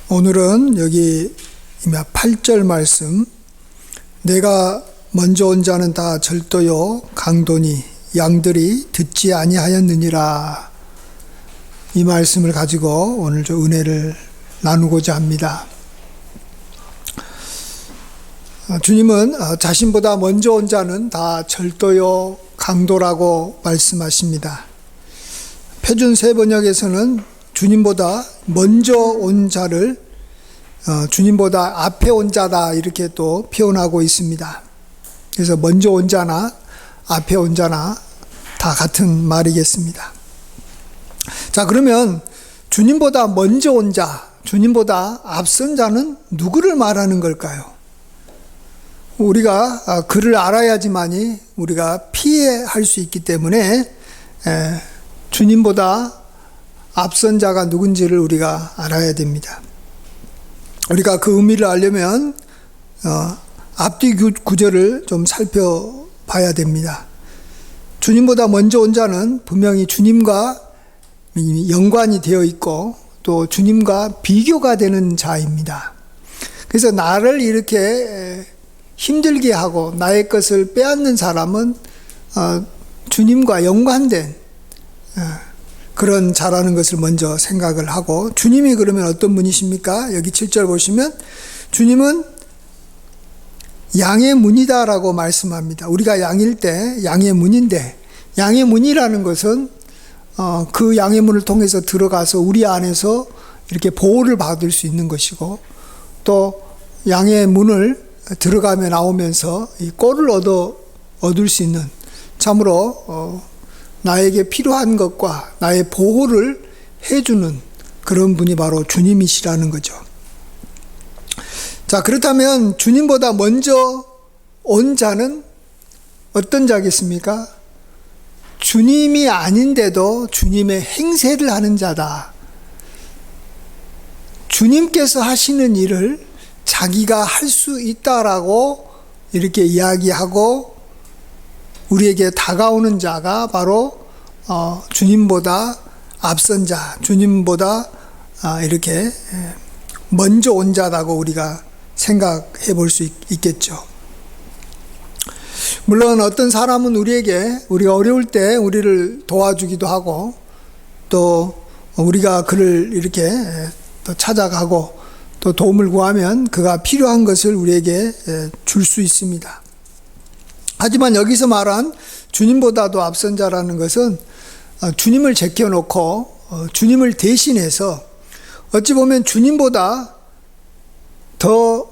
오늘은 여기 8절 말씀, 내가 먼저 온 자는 다 절도요 강도니 양들이 듣지 아니하였느니라. 이 말씀을 가지고 오늘 좀 은혜를 나누고자 합니다. 주님은 자신보다 먼저 온 자는 다 절도요 강도라고 말씀하십니다. 표준 세번역에서는 주님보다 먼저 온 자를 주님보다 앞에 온 자다 이렇게 또 표현하고 있습니다. 그래서 먼저 온 자나 앞에 온 자나 다 같은 말이겠습니다. 자, 그러면 주님보다 먼저 온 자, 주님보다 앞선 자는 누구를 말하는 걸까요? 우리가 그를 알아야지만이 우리가 피할 수 있기 때문에 주님보다 앞선 자가 누군지를 우리가 알아야 됩니다. 우리가 그 의미를 알려면 앞뒤 구절을 좀 살펴봐야 됩니다. 주님보다 먼저 온 자는 분명히 주님과 연관이 되어 있고 또 주님과 비교가 되는 자입니다. 그래서 나를 이렇게 힘들게 하고 나의 것을 빼앗는 사람은 주님과 연관된 그런 자라는 것을 먼저 생각을 하고, 주님이 그러면 어떤 분이십니까? 여기 7절 보시면 주님은 양의 문이다라고 말씀합니다. 우리가 양일 때 양의 문인데, 양의 문이라는 것은 그 양의 문을 통해서 들어가서 우리 안에서 이렇게 보호를 받을 수 있는 것이고, 또 양의 문을 들어가며 나오면서 이 꼴을 얻을 수 있는, 참으로 나에게 필요한 것과 나의 보호를 해주는 그런 분이 바로 주님이시라는 거죠. 자, 그렇다면 주님보다 먼저 온 자는 어떤 자겠습니까? 주님이 아닌데도 주님의 행세를 하는 자다. 주님께서 하시는 일을 자기가 할 수 있다라고 이렇게 이야기하고 우리에게 다가오는 자가 바로 주님보다 앞선 자, 주님보다 이렇게 먼저 온 자라고 우리가 생각해 볼 수 있겠죠. 물론 어떤 사람은 우리가 어려울 때 우리를 도와주기도 하고, 또 우리가 그를 이렇게 또 찾아가고 또 도움을 구하면 그가 필요한 것을 우리에게 줄 수 있습니다. 하지만 여기서 말한 주님보다도 앞선 자라는 것은 주님을 제껴놓고 주님을 대신해서 어찌 보면 주님보다 더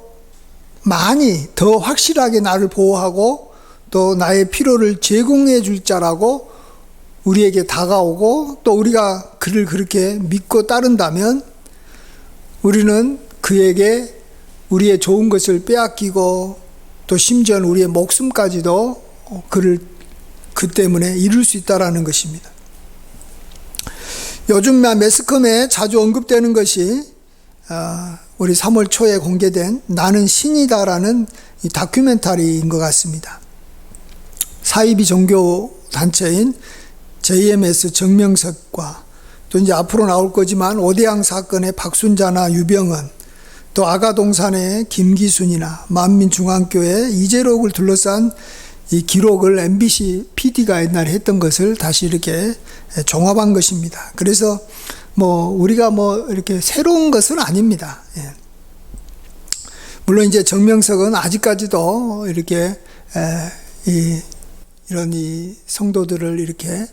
많이, 더 확실하게 나를 보호하고 또 나의 필요를 제공해 줄 자라고 우리에게 다가오고, 또 우리가 그를 그렇게 믿고 따른다면 우리는 그에게 우리의 좋은 것을 빼앗기고 또 심지어는 우리의 목숨까지도 그를 그 때문에 잃을 수 있다라는 것입니다. 요즘 매스컴에 자주 언급되는 것이 우리 3월 초에 공개된 나는 신이다라는 이 다큐멘터리인 것 같습니다. 사이비 종교 단체인 JMS 정명석과 또 이제 앞으로 나올 거지만 오대양 사건의 박순자나 유병헌, 또 아가동산의 김기순이나 만민중앙교회 이재록을 둘러싼 이 기록을 MBC PD가 옛날에 했던 것을 다시 이렇게 종합한 것입니다. 그래서 우리가 이렇게 새로운 것은 아닙니다. 물론 이제 정명석은 아직까지도 이렇게 이런 성도들을 이렇게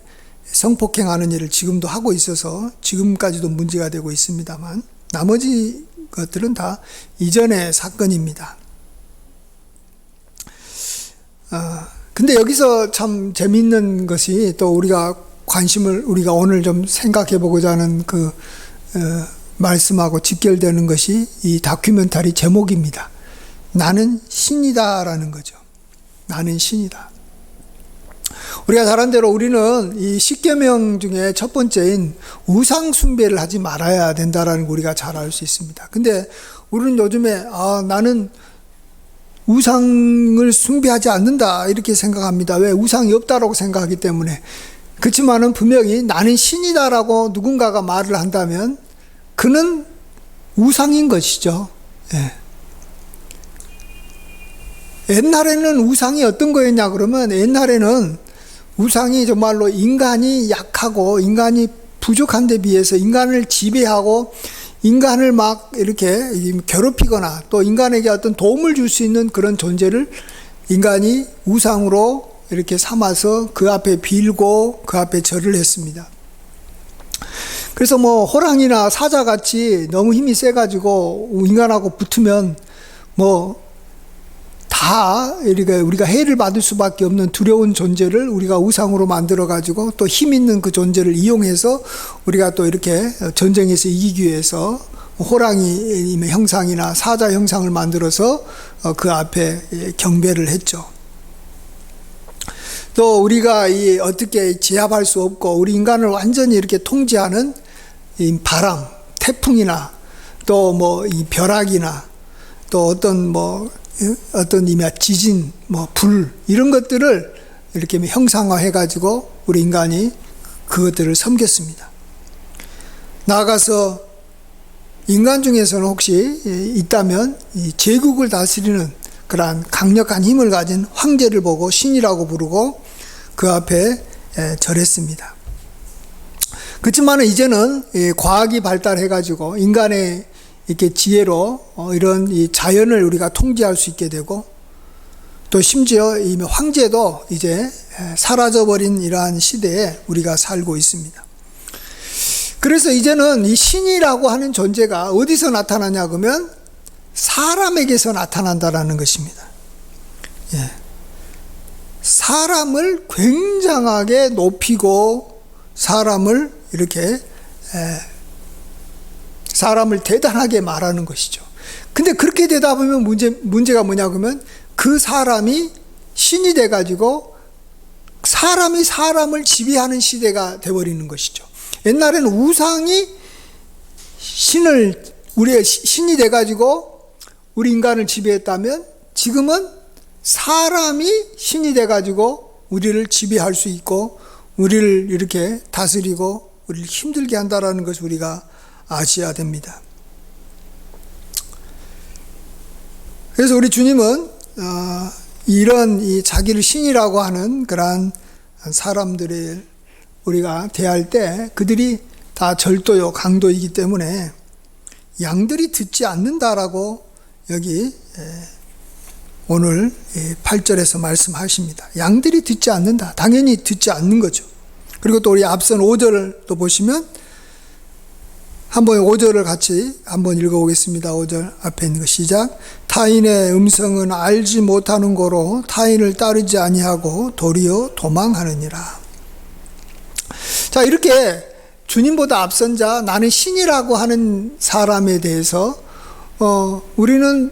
성폭행하는 일을 지금도 하고 있어서 지금까지도 문제가 되고 있습니다만, 나머지 것들은 다 이전의 사건입니다. 근데 여기서 참 재미있는 것이, 또 우리가 오늘 좀 생각해 보고자 하는 그 말씀하고 직결되는 것이 이 다큐멘터리 제목입니다. 나는 신이다라는 거죠. 나는 신이다. 우리가 잘 아는 대로 우리는 이 10계명 중에 첫 번째인 우상 숭배를 하지 말아야 된다라는 거 우리가 잘 알 수 있습니다. 근데 우리는 요즘에 나는 우상을 숭배하지 않는다 이렇게 생각합니다. 왜? 우상이 없다라고 생각하기 때문에. 그렇지만은 분명히 나는 신이다라고 누군가가 말을 한다면 그는 우상인 것이죠. 예. 옛날에는 우상이 어떤 거였냐 그러면, 옛날에는 우상이 정말로 인간이 약하고 인간이 부족한 데 비해서 인간을 지배하고 인간을 막 이렇게 괴롭히거나 또 인간에게 어떤 도움을 줄 수 있는 그런 존재를 인간이 우상으로 이렇게 삼아서 그 앞에 빌고 그 앞에 절을 했습니다. 그래서 뭐 호랑이나 사자같이 너무 힘이 세가지고 인간하고 붙으면 뭐 다 우리가 해를 받을 수밖에 없는 두려운 존재를 우리가 우상으로 만들어가지고 또 힘 있는 그 존재를 이용해서 우리가 또 이렇게 전쟁에서 이기기 위해서 호랑이 형상이나 사자 형상을 만들어서 그 앞에 경배를 했죠. 또 우리가 어떻게 제압할 수 없고 우리 인간을 완전히 이렇게 통제하는 이 바람, 태풍이나 또 뭐 이 벼락이나 또 어떤 지진, 불 이런 것들을 이렇게 형상화해 가지고 우리 인간이 그것들을 섬겼습니다. 나아가서 인간 중에서는 혹시 있다면 이 제국을 다스리는 그러한 강력한 힘을 가진 황제를 보고 신이라고 부르고 그 앞에 절했습니다. 그렇지만 이제는 과학이 발달해 가지고 인간의 이렇게 지혜로 이런 이 자연을 우리가 통제할 수 있게 되고 또 심지어 이 황제도 이제 사라져버린 이러한 시대에 우리가 살고 있습니다. 그래서 이제는 이 신이라고 하는 존재가 어디서 나타나냐 그러면 사람에게서 나타난다라는 것입니다. 예. 사람을 굉장하게 높이고 사람을 이렇게 사람을 대단하게 말하는 것이죠. 근데 그렇게 되다 보면 문제가 뭐냐 그러면 그 사람이 신이 돼가지고 사람이 사람을 지배하는 시대가 돼버리는 것이죠. 옛날에는 우상이 우리의 신이 돼가지고 우리 인간을 지배했다면 지금은 사람이 신이 돼가지고 우리를 지배할 수 있고 우리를 이렇게 다스리고 우리를 힘들게 한다라는 것을 우리가 아셔야 됩니다. 그래서 우리 주님은 이런 이 자기를 신이라고 하는 그러한 사람들을 우리가 대할 때 그들이 다 절도요 강도이기 때문에 양들이 듣지 않는다라고 여기 오늘 8절에서 말씀하십니다. 양들이 듣지 않는다. 당연히 듣지 않는 거죠. 그리고 또 우리 앞선 5절을 또 보시면 한번 5절을 같이 한번 읽어보겠습니다. 5절 앞에 있는 거 시작. 타인의 음성은 알지 못하는 거로 타인을 따르지 아니하고 도리어 도망하느니라. 자, 이렇게 주님보다 앞선 자, 나는 신이라고 하는 사람에 대해서 우리는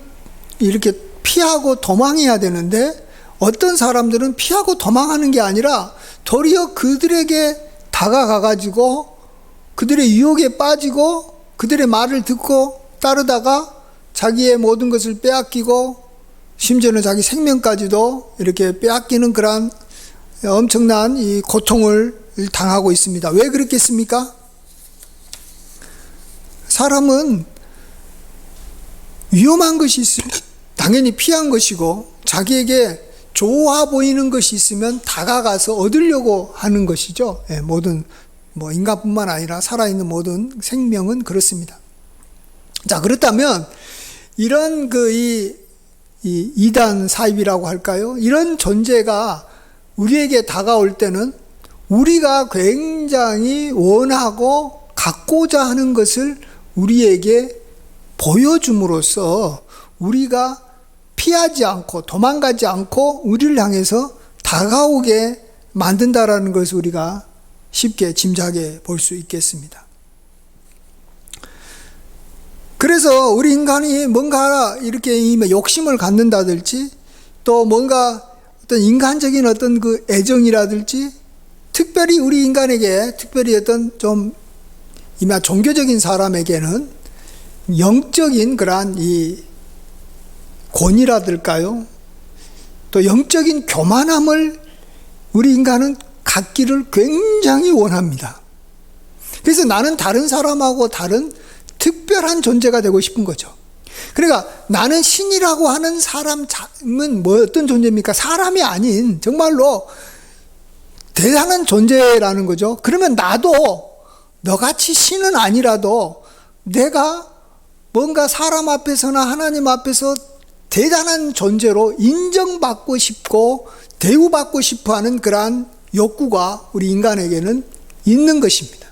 이렇게 피하고 도망해야 되는데 어떤 사람들은 피하고 도망하는 게 아니라 도리어 그들에게 다가가가지고 그들의 유혹에 빠지고 그들의 말을 듣고 따르다가 자기의 모든 것을 빼앗기고 심지어는 자기 생명까지도 이렇게 빼앗기는 그런 엄청난 이 고통을 당하고 있습니다. 왜 그렇겠습니까? 사람은 위험한 것이 있으면 당연히 피한 것이고 자기에게 좋아 보이는 것이 있으면 다가가서 얻으려고 하는 것이죠. 모든 인간뿐만 아니라 살아있는 모든 생명은 그렇습니다. 자, 그렇다면 이런 이 이단 사입이라고 할까요? 이런 존재가 우리에게 다가올 때는 우리가 굉장히 원하고 갖고자 하는 것을 우리에게 보여줌으로써 우리가 피하지 않고 도망가지 않고 우리를 향해서 다가오게 만든다라는 것을 우리가 쉽게 짐작해 볼 수 있겠습니다. 그래서 우리 인간이 뭔가 이렇게 욕심을 갖는다든지 또 뭔가 어떤 인간적인 어떤 그 애정이라든지 특별히 우리 인간에게 특별히 어떤 좀 종교적인 사람에게는 영적인 그러한 이 권위라들까요? 또 영적인 교만함을 우리 인간은 갖기를 굉장히 원합니다. 그래서 나는 다른 사람하고 다른 특별한 존재가 되고 싶은 거죠. 그러니까 나는 신이라고 하는 사람은 뭐 어떤 존재입니까? 사람이 아닌 정말로 대단한 존재라는 거죠. 그러면 나도 너같이 신은 아니라도 내가 뭔가 사람 앞에서나 하나님 앞에서 대단한 존재로 인정받고 싶고 대우받고 싶어하는 그러한 욕구가 우리 인간에게는 있는 것입니다.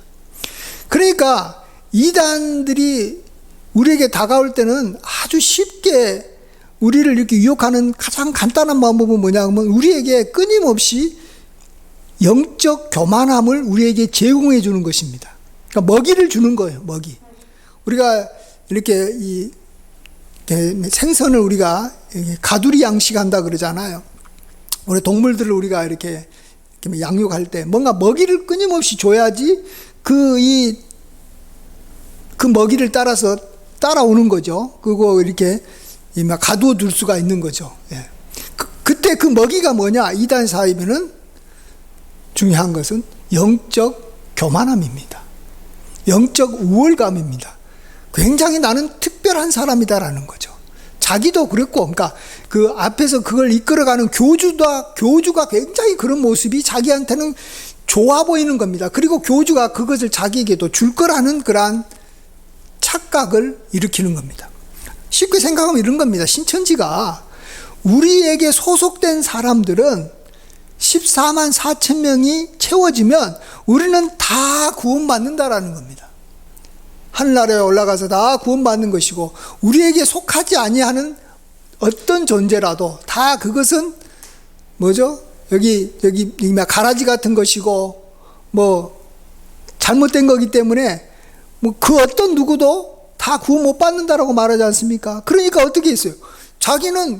그러니까 이단들이 우리에게 다가올 때는 아주 쉽게 우리를 이렇게 유혹하는 가장 간단한 방법은 뭐냐면 우리에게 끊임없이 영적 교만함을 우리에게 제공해 주는 것입니다. 그러니까 먹이를 주는 거예요. 먹이. 우리가 이렇게 생선을 우리가 가두리 양식한다 그러잖아요. 우리 동물들을 우리가 이렇게 양육할 때 뭔가 먹이를 끊임없이 줘야지 그 먹이를 따라서 따라오는 거죠. 그거 이렇게 가두어 둘 수가 있는 거죠. 예. 그때 그 먹이가 뭐냐? 이단 사이비는 중요한 것은 영적 교만함입니다. 영적 우월감입니다. 굉장히 나는 특별한 사람이다라는 거죠. 자기도 그랬고, 그러니까 그 앞에서 그걸 이끌어가는 교주가 굉장히 그런 모습이 자기한테는 좋아 보이는 겁니다. 그리고 교주가 그것을 자기에게도 줄 거라는 그러한 착각을 일으키는 겁니다. 쉽게 생각하면 이런 겁니다. 신천지가 우리에게 소속된 사람들은 14만 4천 명이 채워지면 우리는 다 구원받는다라는 겁니다. 하늘나라에 올라가서 다 구원받는 것이고 우리에게 속하지 아니하는 어떤 존재라도 다 그것은 뭐죠? 여기 가라지 같은 것이고 뭐 잘못된 거기 때문에 뭐 그 어떤 누구도 다 구원 못 받는다라고 말하지 않습니까? 그러니까 어떻게 했어요? 자기는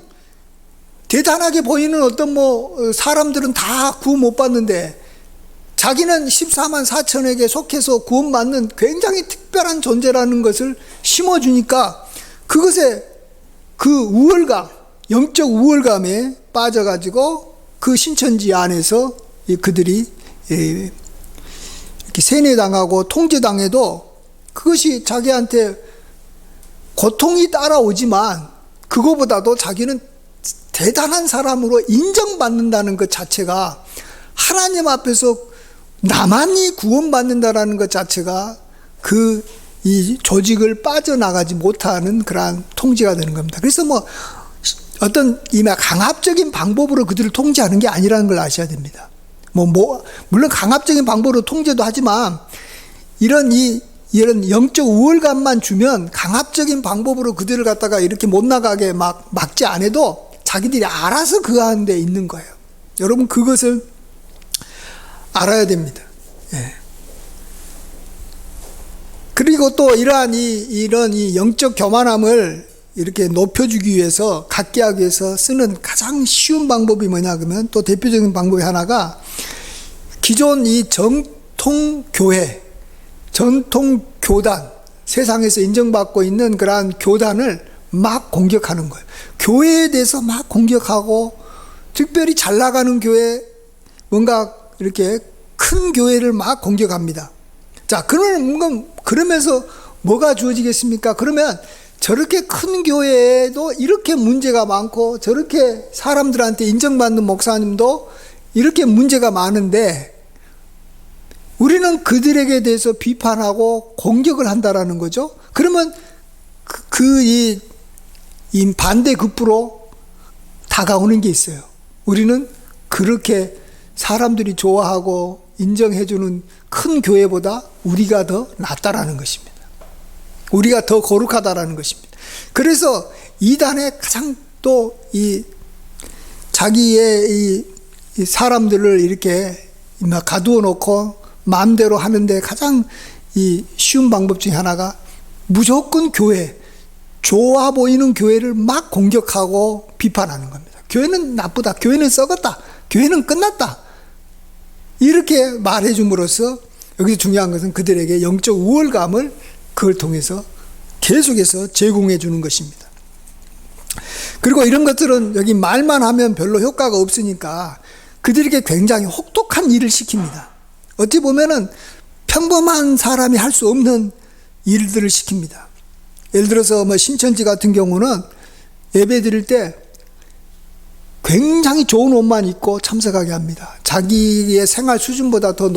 대단하게 보이는 어떤 사람들은 다 구원 못 받는데 자기는 14만 4천에게 속해서 구원받는 굉장히 특별한 존재라는 것을 심어주니까 그것에 그 우월감, 영적 우월감에 빠져가지고 그 신천지 안에서 그들이 이렇게 세뇌당하고 통제당해도 그것이 자기한테 고통이 따라오지만 그거보다도 자기는 대단한 사람으로 인정받는다는 것 자체가 하나님 앞에서 나만이 구원받는다라는 것 자체가 이 조직을 빠져나가지 못하는 그러한 통제가 되는 겁니다. 그래서 어떤 강압적인 방법으로 그들을 통제하는 게 아니라는 걸 아셔야 됩니다. 물론 강압적인 방법으로 통제도 하지만 이런 영적 우월감만 주면 강압적인 방법으로 그들을 갖다가 이렇게 못 나가게 막지 않아도 자기들이 알아서 그 안에 있는 거예요. 여러분 그것을 알아야 됩니다. 예. 그리고 또 이런 영적 교만함을 이렇게 높여주기 위해서 갖게 하기 위해서 쓰는 가장 쉬운 방법이 뭐냐 그러면 또 대표적인 방법이 하나가 기존 이 정통교회, 전통교단, 세상에서 인정받고 있는 그러한 교단을 막 공격하는 거예요. 교회에 대해서 막 공격하고 특별히 잘 나가는 교회, 뭔가 이렇게 큰 교회를 막 공격합니다. 자, 그러면서 뭐가 주어지겠습니까? 그러면 저렇게 큰 교회에도 이렇게 문제가 많고 저렇게 사람들한테 인정받는 목사님도 이렇게 문제가 많은데 우리는 그들에게 대해서 비판하고 공격을 한다라는 거죠. 그러면 이 반대급부로 다가오는 게 있어요. 우리는 그렇게 사람들이 좋아하고 인정해주는 큰 교회보다 우리가 더 낫다라는 것입니다. 우리가 더 거룩하다라는 것입니다. 그래서 이단의 가장 또 자기의 이 사람들을 이렇게 가두어 놓고 마음대로 하는데 가장 쉬운 방법 중에 하나가 무조건 좋아 보이는 교회를 막 공격하고 비판하는 겁니다. 교회는 나쁘다. 교회는 썩었다. 교회는 끝났다. 이렇게 말해줌으로써 여기서 중요한 것은 그들에게 영적 우월감을 그걸 통해서 계속해서 제공해 주는 것입니다. 그리고 이런 것들은 여기 말만 하면 별로 효과가 없으니까 그들에게 굉장히 혹독한 일을 시킵니다. 어찌 보면은 평범한 사람이 할 수 없는 일들을 시킵니다. 예를 들어서 뭐 신천지 같은 경우는 예배 드릴 때 굉장히 좋은 옷만 입고 참석하게 합니다. 자기의 생활 수준보다 더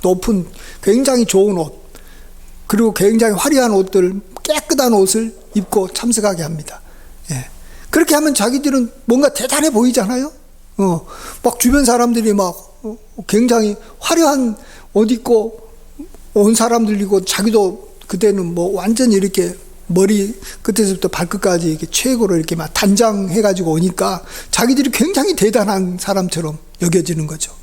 높은 굉장히 좋은 옷, 그리고 굉장히 화려한 옷들, 깨끗한 옷을 입고 참석하게 합니다. 예. 그렇게 하면 자기들은 뭔가 대단해 보이잖아요. 막 주변 사람들이 막 굉장히 화려한 옷 입고 온 사람들이고, 자기도 그때는 뭐 완전히 이렇게 머리 끝에서부터 발끝까지 이렇게 최고로 이렇게 막 단장해가지고 오니까 자기들이 굉장히 대단한 사람처럼 여겨지는 거죠.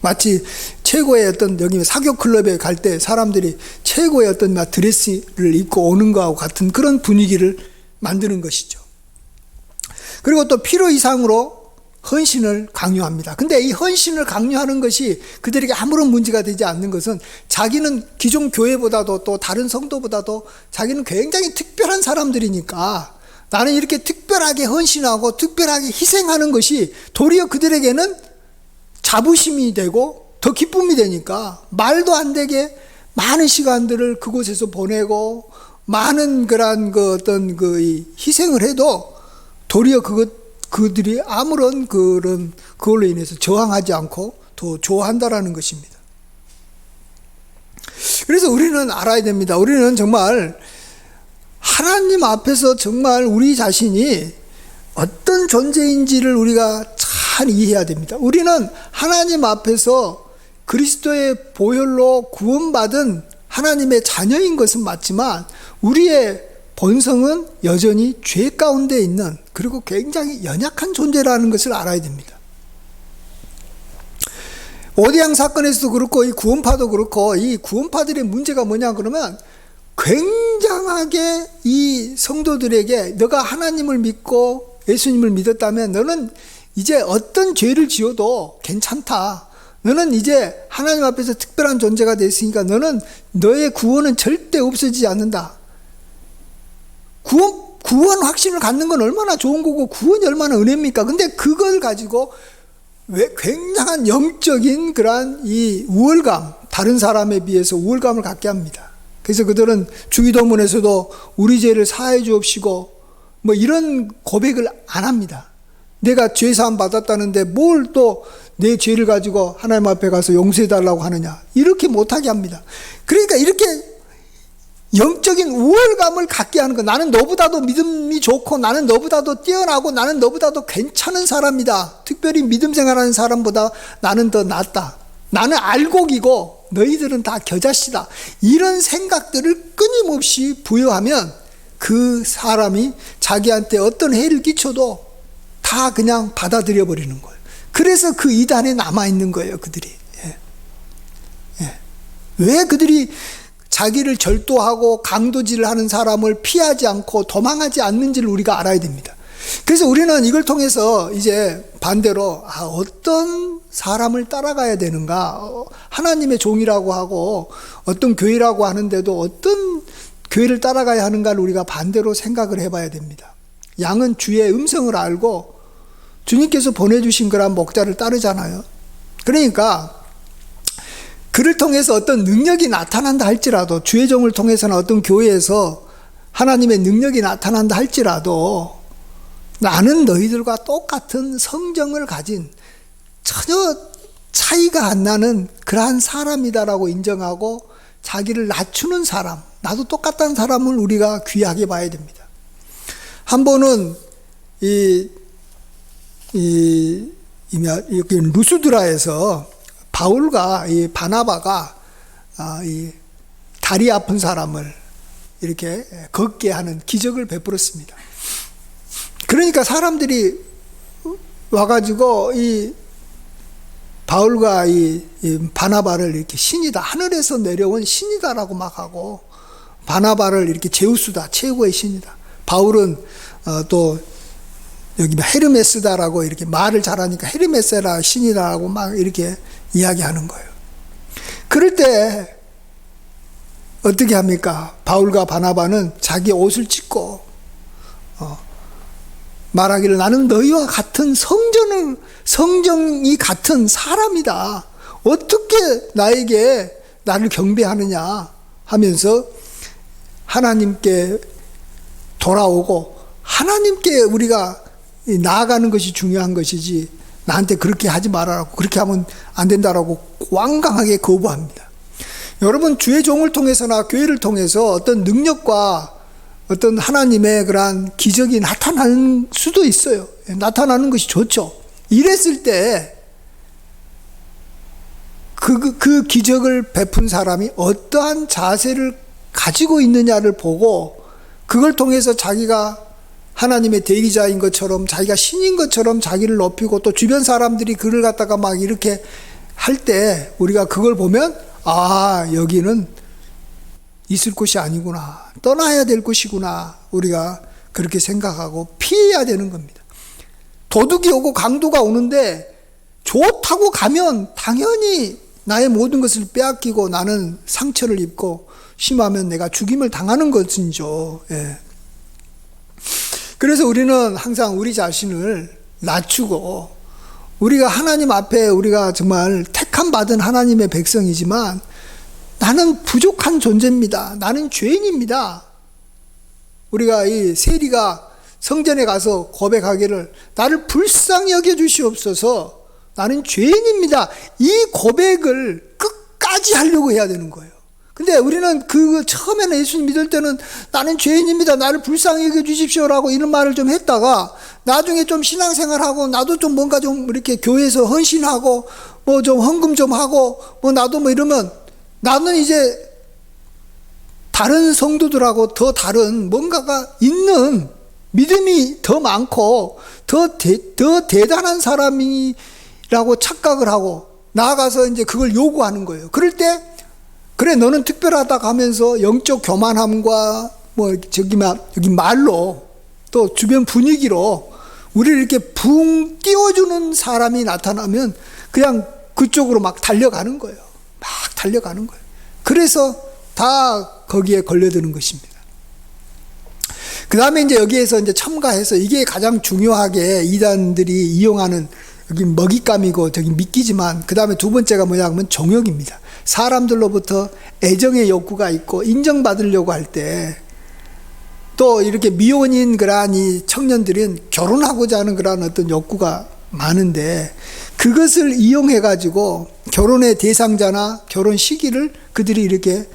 마치 최고의 어떤, 여기 사교 클럽에 갈 때 사람들이 최고의 어떤 막 드레스를 입고 오는 거하고 같은 그런 분위기를 만드는 것이죠. 그리고 또 필요 이상으로 헌신을 강요합니다. 근데 이 헌신을 강요하는 것이 그들에게 아무런 문제가 되지 않는 것은, 자기는 기존 교회보다도 또 다른 성도보다도 자기는 굉장히 특별한 사람들이니까 나는 이렇게 특별하게 헌신하고 특별하게 희생하는 것이 도리어 그들에게는 자부심이 되고 더 기쁨이 되니까 말도 안 되게 많은 시간들을 그곳에서 보내고 많은 그런 그 어떤 그 희생을 해도 도리어 그들이 아무런 그걸로 인해서 저항하지 않고 더 좋아한다라는 것입니다. 그래서 우리는 알아야 됩니다. 우리는 정말 하나님 앞에서 정말 우리 자신이 어떤 존재인지를 우리가 잘 이해해야 됩니다. 우리는 하나님 앞에서 그리스도의 보혈로 구원받은 하나님의 자녀인 것은 맞지만, 우리의 본성은 여전히 죄 가운데 있는, 그리고 굉장히 연약한 존재라는 것을 알아야 됩니다. 오대양 사건에서도 그렇고 이 구원파도 그렇고, 이 구원파들의 문제가 뭐냐 그러면, 굉장하게 이 성도들에게 너가 하나님을 믿고 예수님을 믿었다면 너는 이제 어떤 죄를 지어도 괜찮다. 너는 이제 하나님 앞에서 특별한 존재가 됐으니까 너의 구원은 절대 없어지지 않는다. 구원 확신을 갖는 건 얼마나 좋은 거고 구원이 얼마나 은혜입니까? 근데 그걸 가지고 왜 굉장한 영적인 그러한 이 우월감, 다른 사람에 비해서 우월감을 갖게 합니다. 그래서 그들은 주기도문에서도 우리 죄를 사해 주옵시고 뭐 이런 고백을 안 합니다. 내가 죄사함 받았다는데 뭘 또 내 죄를 가지고 하나님 앞에 가서 용서해 달라고 하느냐, 이렇게 못하게 합니다. 그러니까 이렇게 영적인 우월감을 갖게 하는 거, 나는 너보다도 믿음이 좋고 나는 너보다도 뛰어나고 나는 너보다도 괜찮은 사람이다, 특별히 믿음 생활하는 사람보다 나는 더 낫다, 나는 알곡이고 너희들은 다 겨자씨다, 이런 생각들을 끊임없이 부여하면 그 사람이 자기한테 어떤 해를 끼쳐도 다 그냥 받아들여 버리는 거예요. 그래서 그 이단에 남아있는 거예요, 그들이. 왜 그들이 자기를 절도하고 강도질을 하는 사람을 피하지 않고 도망하지 않는지를 우리가 알아야 됩니다. 그래서 우리는 이걸 통해서 이제 반대로 어떤 사람을 따라가야 되는가, 하나님의 종이라고 하고 어떤 교회라고 하는데도 어떤 교회를 따라가야 하는가를 우리가 반대로 생각을 해봐야 됩니다. 양은 주의 음성을 알고 주님께서 보내주신 그런 목자를 따르잖아요. 그러니까 그를 통해서 어떤 능력이 나타난다 할지라도, 주의 종을 통해서는 어떤 교회에서 하나님의 능력이 나타난다 할지라도 나는 너희들과 똑같은 성정을 가진 전혀 차이가 안 나는 그러한 사람이다라고 인정하고 자기를 낮추는 사람, 나도 똑같다는 사람을 우리가 귀하게 봐야 됩니다. 한 번은 여기 루스드라에서 바울과 이 바나바가 이 다리 아픈 사람을 이렇게 걷게 하는 기적을 베풀었습니다. 그러니까 사람들이 와가지고 이 바울과 이 바나바를 이렇게 신이다, 하늘에서 내려온 신이다라고 막 하고, 바나바를 이렇게 제우스다, 최고의 신이다, 바울은 또 여기 헤르메스다라고 이렇게 말을 잘하니까 헤르메스라 신이라고 막 이렇게 이야기하는 거예요. 그럴 때 어떻게 합니까? 바울과 바나바는 자기 옷을 찢고 말하기를 나는 너희와 같은 성정이 같은 사람이다, 어떻게 나를 경배하느냐 하면서 하나님께 돌아오고 하나님께 우리가 나아가는 것이 중요한 것이지 나한테 그렇게 하지 말아라고, 그렇게 하면 안 된다라고 완강하게 거부합니다. 여러분, 주의 종을 통해서나 교회를 통해서 어떤 능력과 어떤 하나님의 그러한 기적이 나타나는 수도 있어요. 나타나는 것이 좋죠. 이랬을 때 그 기적을 베푼 사람이 어떠한 자세를 가지고 있느냐를 보고 그걸 통해서 자기가 하나님의 대기자인 것처럼, 자기가 신인 것처럼 자기를 높이고 또 주변 사람들이 그를 갖다가 막 이렇게 할 때 우리가 그걸 보면 아, 여기는 있을 곳이 아니구나, 떠나야 될 곳이구나, 우리가 그렇게 생각하고 피해야 되는 겁니다. 도둑이 오고 강도가 오는데 좋다고 가면 당연히 나의 모든 것을 빼앗기고 나는 상처를 입고 심하면 내가 죽임을 당하는 것이죠. 예. 그래서 우리는 항상 우리 자신을 낮추고, 우리가 하나님 앞에 우리가 정말 택함 받은 하나님의 백성이지만 나는 부족한 존재입니다. 나는 죄인입니다. 우리가 이 세리가 성전에 가서 고백하기를 나를 불쌍히 여겨 주시옵소서, 나는 죄인입니다. 이 고백을 끝까지 하려고 해야 되는 거예요. 근데 우리는 처음에는 예수님 믿을 때는 나는 죄인입니다, 나를 불쌍히 여겨 주십시오라고 이런 말을 좀 했다가 나중에 좀 신앙생활하고 나도 좀 뭔가 좀 이렇게 교회에서 헌신하고 뭐 좀 헌금 좀 하고 뭐 나도 뭐 이러면 나는 이제 다른 성도들하고 더 다른 뭔가가 있는, 믿음이 더 많고 더 대단한 사람이라고 착각을 하고 나아가서 이제 그걸 요구하는 거예요. 그럴 때 그래, 너는 특별하다고 하면서 영적 교만함과 뭐 여기 말로 또 주변 분위기로 우리를 이렇게 붕 띄워주는 사람이 나타나면 그냥 그쪽으로 막 달려가는 거예요. 막 달려가는 거예요. 그래서 다 거기에 걸려드는 것입니다. 그 다음에 이제 여기에서 이제 첨가해서 이게 가장 중요하게 이단들이 이용하는 여기 먹잇감이고 저기 미끼지만, 그 다음에 두 번째가 뭐냐 하면 정욕입니다. 사람들로부터 애정의 욕구가 있고 인정받으려고 할 때, 또 이렇게 미혼인 그러한 이 청년들은 결혼하고자 하는 그러한 어떤 욕구가 많은데 그것을 이용해 가지고 결혼의 대상자나 결혼 시기를 그들이 이렇게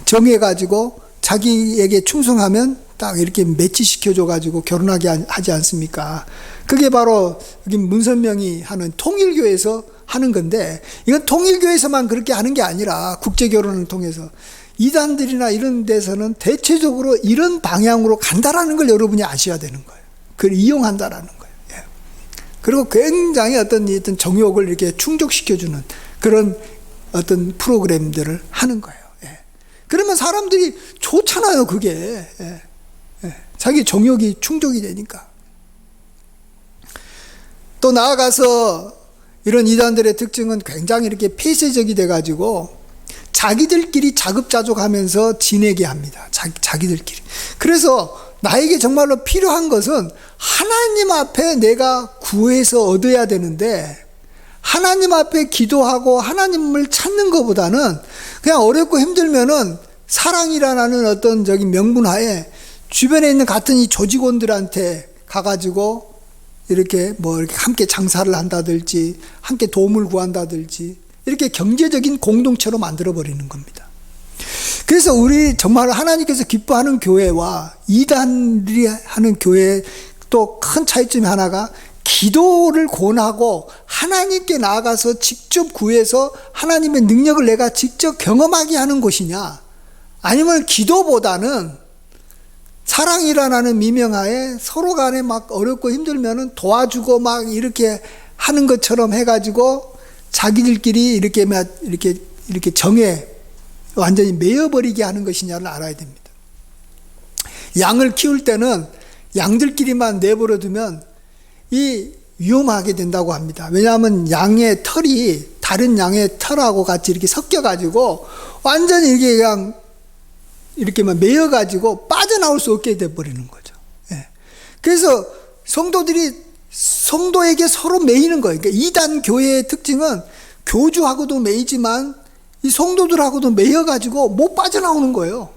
정해 가지고 자기에게 충성하면 딱 이렇게 매치시켜 줘 가지고 결혼하게 하지 않습니까? 그게 바로 여기 문선명이 하는 통일교에서 하는 건데, 이건 통일교에서만 그렇게 하는 게 아니라 국제결혼을 통해서 이단들이나 이런 데서는 대체적으로 이런 방향으로 간다라는 걸 여러분이 아셔야 되는 거예요. 그걸 이용한다라는 거예요. 예. 그리고 굉장히 어떤 정욕을 이렇게 충족시켜주는 그런 어떤 프로그램들을 하는 거예요. 예. 그러면 사람들이 좋잖아요, 그게. 예. 예. 자기 정욕이 충족이 되니까. 또 나아가서 이런 이단들의 특징은 굉장히 이렇게 폐쇄적이 돼가지고 자기들끼리 자급자족하면서 지내게 합니다. 자기들끼리. 그래서 나에게 정말로 필요한 것은 하나님 앞에 내가 구해서 얻어야 되는데, 하나님 앞에 기도하고 하나님을 찾는 것보다는 그냥 어렵고 힘들면은 사랑이라는 어떤 명분하에 주변에 있는 같은 이 조직원들한테 가가지고 이렇게 함께 장사를 한다든지 함께 도움을 구한다든지 이렇게 경제적인 공동체로 만들어 버리는 겁니다. 그래서 우리 정말 하나님께서 기뻐하는 교회와 이단들이 하는 교회의 또 큰 차이점이 하나가, 기도를 권하고 하나님께 나아가서 직접 구해서 하나님의 능력을 내가 직접 경험하게 하는 곳이냐, 아니면 기도보다는 사랑이라는 미명하에 서로 간에 막 어렵고 힘들면은 도와주고 막 이렇게 하는 것처럼 해가지고 자기들끼리 이렇게 정에 완전히 매여버리게 하는 것이냐를 알아야 됩니다. 양을 키울 때는 양들끼리만 내버려 두면 위험하게 된다고 합니다. 왜냐하면 양의 털이 다른 양의 털하고 같이 이렇게 섞여가지고 완전히 이렇게 그냥 이렇게만 매여가지고 빠져나올 수 없게 돼버리는 거죠. 예. 그래서 성도에게 서로 매이는 거예요. 그러니까 이단 교회의 특징은 교주하고도 매이지만 이 성도들하고도 매여가지고 못 빠져나오는 거예요.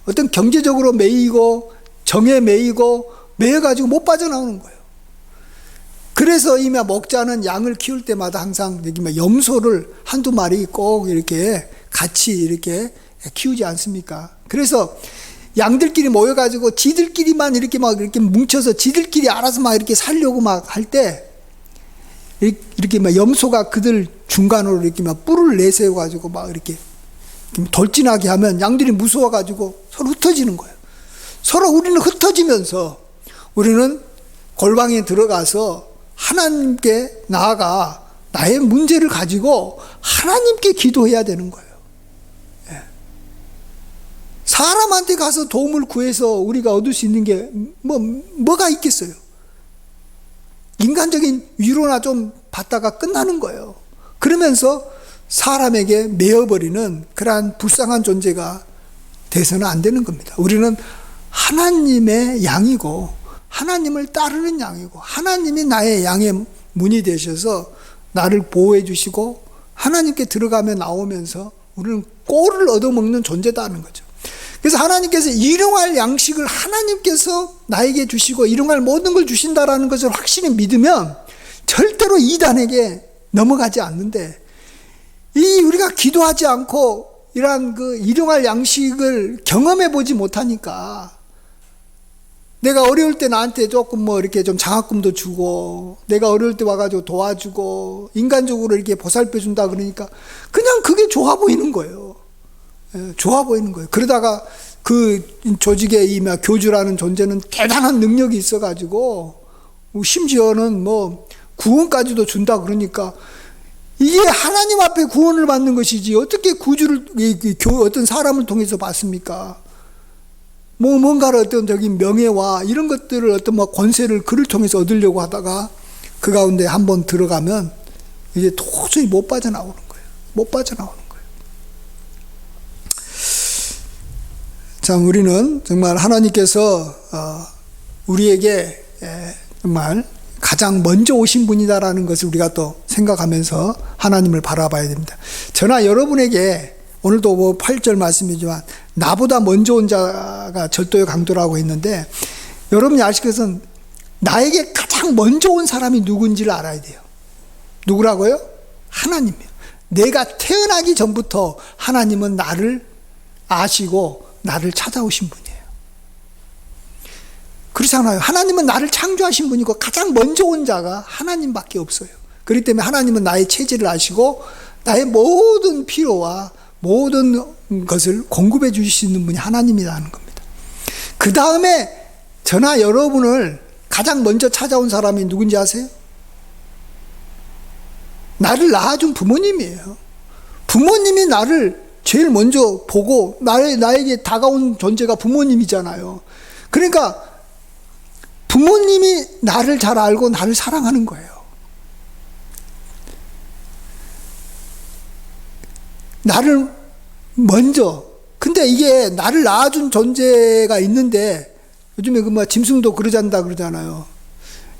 어떤 경제적으로 매이고 정에 매이고 매여가지고 못 빠져나오는 거예요. 그래서 이미 목자는 양을 키울 때마다 항상 여기 염소를 한두 마리 꼭 이렇게 같이 이렇게 키우지 않습니까? 그래서 양들끼리 모여가지고 지들끼리만 이렇게 막 이렇게 뭉쳐서 지들끼리 알아서 막 이렇게 살려고 막 할 때 이렇게 막 염소가 그들 중간으로 이렇게 막 뿔을 내세워가지고 막 이렇게 돌진하게 하면 양들이 무서워가지고 서로 흩어지는 거예요. 서로 우리는 흩어지면서 우리는 골방에 들어가서 하나님께 나아가 나의 문제를 가지고 하나님께 기도해야 되는 거예요. 사람한테 가서 도움을 구해서 우리가 얻을 수 있는 게 뭐가 있겠어요? 인간적인 위로나 좀 받다가 끝나는 거예요. 그러면서 사람에게 매어버리는 그러한 불쌍한 존재가 돼서는 안 되는 겁니다. 우리는 하나님의 양이고 하나님을 따르는 양이고 하나님이 나의 양의 문이 되셔서 나를 보호해 주시고 하나님께 들어가며 나오면서 우리는 꼴을 얻어먹는 존재다는 거죠. 그래서 하나님께서 일용할 양식을 하나님께서 나에게 주시고 일용할 모든 걸 주신다라는 것을 확실히 믿으면 절대로 이단에게 넘어가지 않는데, 이 우리가 기도하지 않고 이러한 그 일용할 양식을 경험해 보지 못하니까, 내가 어려울 때 나한테 조금 이렇게 좀 장학금도 주고, 내가 어려울 때 와가지고 도와주고, 인간적으로 이렇게 보살펴 준다 그러니까 그냥 그게 좋아 보이는 거예요. 좋아 보이는 거예요. 그러다가 그 조직에 이 교주라는 존재는 대단한 능력이 있어가지고 심지어는 구원까지도 준다 그러니까, 이게 하나님 앞에 구원을 받는 것이지 어떻게 구주를 어떤 사람을 통해서 받습니까? 뭔가를 어떤 명예와 이런 것들을 어떤 권세를 그를 통해서 얻으려고 하다가 그 가운데 한번 들어가면 이제 도저히 못 빠져나오는 거예요. 못 빠져나오는 거예요. 참, 우리는 정말 하나님께서 우리에게 정말 가장 먼저 오신 분이다라는 것을 우리가 또 생각하면서 하나님을 바라봐야 됩니다. 저나 여러분에게 오늘도 8절 말씀이지만 나보다 먼저 온 자가 절도의 강도라고 했는데, 여러분이 아실 것은 나에게 가장 먼저 온 사람이 누군지를 알아야 돼요. 누구라고요? 하나님이에요. 내가 태어나기 전부터 하나님은 나를 아시고 나를 찾아오신 분이에요. 그렇잖아요. 하나님은 나를 창조하신 분이고 가장 먼저 온 자가 하나님밖에 없어요. 그렇기 때문에 하나님은 나의 체질을 아시고 나의 모든 필요와 모든 것을 공급해 주실 수 있는 분이 하나님이라는 겁니다. 그 다음에 저나 여러분을 가장 먼저 찾아온 사람이 누군지 아세요? 나를 낳아준 부모님이에요. 부모님이 나를 제일 먼저 보고 나에게 다가온 존재가 부모님이잖아요. 그러니까 부모님이 나를 잘 알고 나를 사랑하는 거예요. 나를 먼저. 근데 이게 나를 낳아준 존재가 있는데, 요즘에 짐승도 그러잔다 그러잖아요.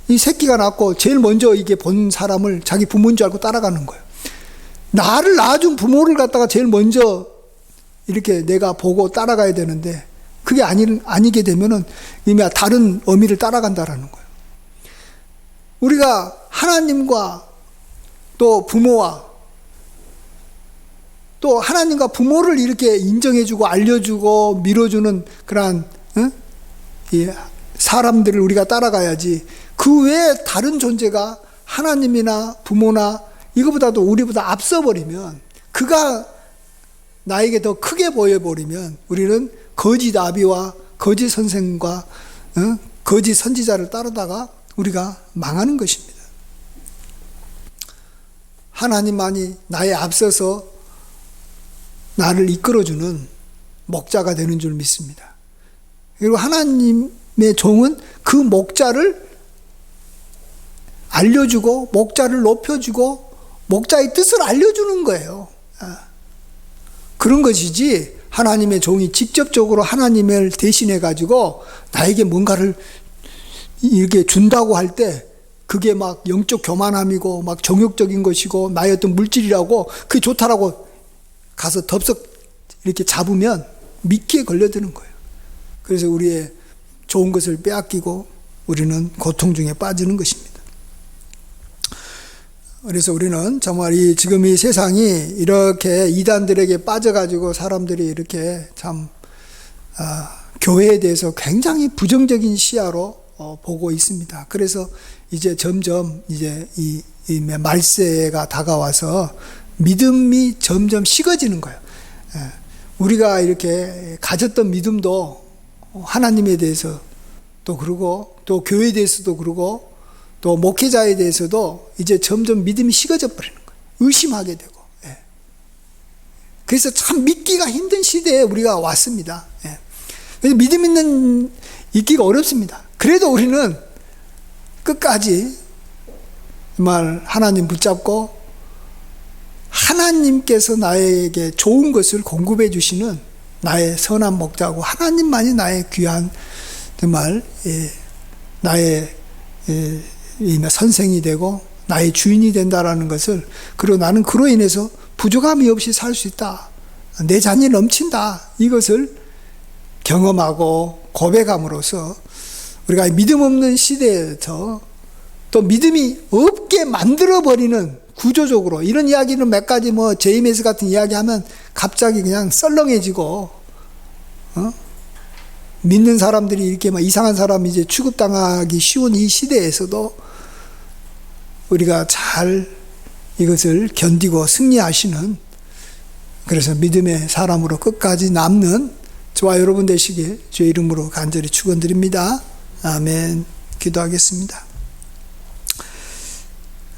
이 새끼가 낳고 제일 먼저 이게 본 사람을 자기 부모인 줄 알고 따라가는 거예요. 나를 낳아준 부모를 갖다가 제일 먼저 이렇게 내가 보고 따라가야 되는데, 그게 아니게 되면은 이미 다른 어미를 따라간다라는 거예요. 우리가 하나님과 또 부모와 또 하나님과 부모를 이렇게 인정해주고 알려주고 밀어주는 그러한 사람들을 우리가 따라가야지, 그 외에 다른 존재가 하나님이나 부모나 이거보다도 우리보다 앞서버리면, 그가 나에게 더 크게 보여버리면 우리는 거짓 아비와 거짓 선생과 거짓 선지자를 따르다가 우리가 망하는 것입니다. 하나님만이 나에 앞서서 나를 이끌어주는 목자가 되는 줄 믿습니다. 그리고 하나님의 종은 그 목자를 알려주고 목자를 높여주고 목자의 뜻을 알려주는 거예요. 그런 것이지, 하나님의 종이 직접적으로 하나님을 대신해 가지고 나에게 뭔가를 이렇게 준다고 할 때 그게 막 영적 교만함이고 막 정욕적인 것이고 나의 어떤 물질이라고 그게 좋다라고 가서 덥석 이렇게 잡으면 미끼에 걸려드는 거예요. 그래서 우리의 좋은 것을 빼앗기고 우리는 고통 중에 빠지는 것입니다. 그래서 우리는 정말 지금 이 세상이 이렇게 이단들에게 빠져가지고 사람들이 이렇게 참 교회에 대해서 굉장히 부정적인 시야로 보고 있습니다. 그래서 이제 점점 이제 이 말세가 다가와서 믿음이 점점 식어지는 거예요. 우리가 이렇게 가졌던 믿음도 하나님에 대해서 또 그러고 또 교회에 대해서도 그러고 또 목회자에 대해서도 이제 점점 믿음이 식어져 버리는 거예요. 의심하게 되고. 그래서 참 믿기가 힘든 시대에 우리가 왔습니다. 그래서 믿음 있기가 어렵습니다. 그래도 우리는 끝까지 정말 하나님 붙잡고 하나님께서 나에게 좋은 것을 공급해 주시는 나의 선한 목자고 하나님만이 나의 귀한 정말 나의 선생이 되고 나의 주인이 된다라는 것을, 그리고 나는 그로 인해서 부족함이 없이 살 수 있다, 내 잔이 넘친다, 이것을 경험하고 고백함으로써 우리가 믿음 없는 시대에서 또 믿음이 없게 만들어버리는 구조적으로 이런 이야기는 몇 가지 제이메스 같은 이야기 하면 갑자기 그냥 썰렁해지고 믿는 사람들이 이렇게 이상한 사람이 이제 취급당하기 쉬운 이 시대에서도 우리가 잘 이것을 견디고 승리하시는, 그래서 믿음의 사람으로 끝까지 남는 저와 여러분 되시길 주의 이름으로 간절히 축원드립니다. 아멘. 기도하겠습니다.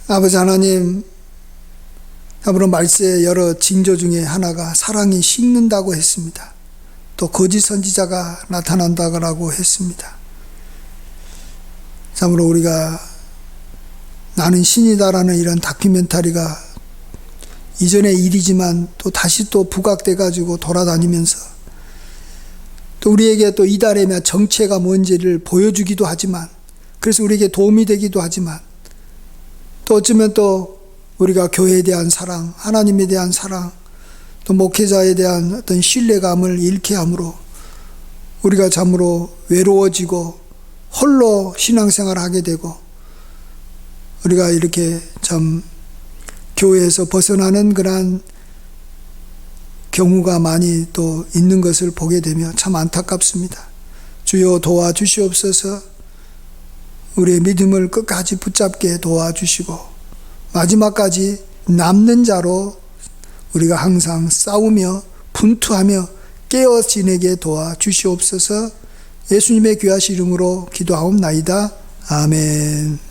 아버지 하나님, 아무로 말세의 여러 징조 중에 하나가 사랑이 식는다고 했습니다. 또 거짓 선지자가 나타난다고 했습니다. 참으로 우리가 나는 신이다라는 이런 다큐멘터리가 이전의 일이지만 또 다시 또 부각돼 가지고 돌아다니면서 또 우리에게 또 이달의 정체가 뭔지를 보여주기도 하지만, 그래서 우리에게 도움이 되기도 하지만, 또 어쩌면 또 우리가 교회에 대한 사랑, 하나님에 대한 사랑, 또 목회자에 대한 어떤 신뢰감을 잃게 함으로 우리가 참으로 외로워지고 홀로 신앙생활을 하게 되고, 우리가 이렇게 참 교회에서 벗어나는 그러한 경우가 많이 또 있는 것을 보게 되며 참 안타깝습니다. 주여 도와주시옵소서. 우리의 믿음을 끝까지 붙잡게 도와주시고 마지막까지 남는 자로 우리가 항상 싸우며 분투하며 깨어 지내게 도와주시옵소서. 예수님의 귀하신 이름으로 기도하옵나이다. 아멘.